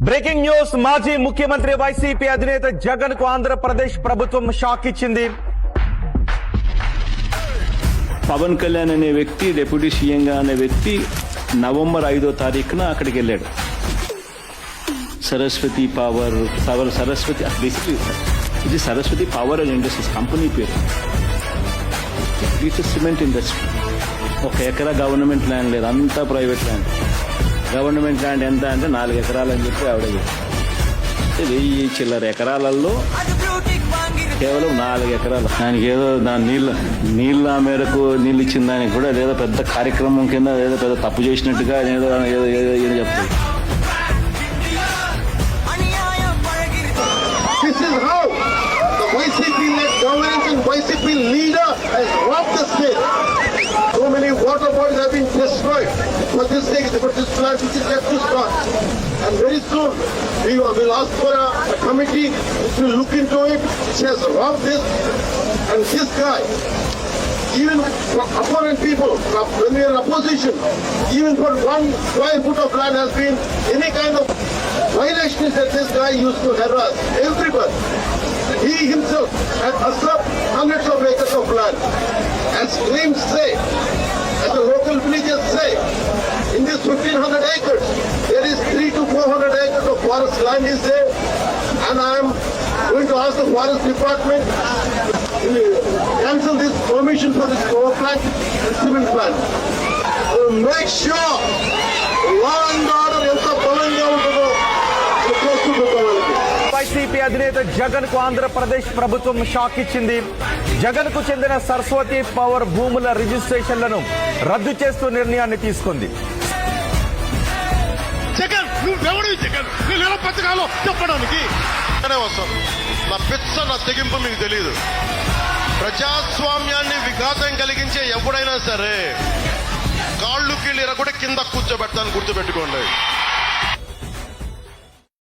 Breaking news. మాజీ ముఖ్యమంత్రి YCP అధినేత జగన్ కు ఆంధ్రప్రదేశ్ ప్రభుత్వం షాక్ ఇచ్చింది. పవన్ కళ్యాణ్ అనే వ్యక్తి డిప్యూటీ సీఎంగా అనే వ్యక్తి నవంబర్ 5వ తారీఖున అక్కడికి వెళ్ళాడు. సరస్వతి పవర్ సరస్వతి బేసిక్లీ ఇది Saraswati power and industries company పేరు. It cement industry. 1 ఎకరా గవర్నమెంట్ ల్యాండ్ లేదు, అంతా ప్రైవేట్ ల్యాండ్. గవర్నమెంట్ ల్యాండ్ ఎంత అంటే 4 ఎకరాలు అని చెప్పి ఆవిడ 1000 చిల్లర ఎకరాలలో కేవలం 4 ఎకరాలు. దానికి ఏదో దాని నీళ్ళ మేరకు నీళ్ళు ఇచ్చిన దానికి కూడా అదేదో పెద్ద కార్యక్రమం కింద ఏదో పెద్ద తప్పు చేసినట్టుగా ఏదో చెప్తుంది. This is how the YCP-led government and YCP leader has robbed the state. So many water bodies have been destroyed for this plant which is yet to start. And very soon we will ask for a committee which will look into it, which has robbed this. And this guy, even for opponent people, when we are in opposition, even for 1 square foot of land has been any kind of violations that this guy used to harass everybody. He himself had usurped hundreds of acres of land. As claims say, as the local villagers say, in this 1500 acres, there is 300 to 400 acres of forest land is there. And I am going to ask the forest department to cancel this permission for this power plant and cement plant. Make sure law and order ఎంత బలంగా ఉంటుందో YCP అధినేత జగన్ కు ఆంధ్రప్రదేశ్ ప్రభుత్వం shock ఇచ్చింది. జగన్ కు చెందిన Saraswati power భూముల రిజిస్ట్రేషన్లను రద్దు చేస్తూ నిర్ణయాన్ని తీసుకుంది. జగన్ నువ్వెవడివి? జగన్ నేను ఎలా బతకాలో చెప్పడానికి వస్తాం. నా పిచ్చ నా తెగింపు మీకు తెలియదు. ప్రజాస్వామ్యాన్ని విఘాతం కలిగించే ఎవడైనా సరే కాళ్ళు కీళ్ళిరా కూడా కింద కూర్చోబెడతాను, గుర్తుపెట్టుకోండి.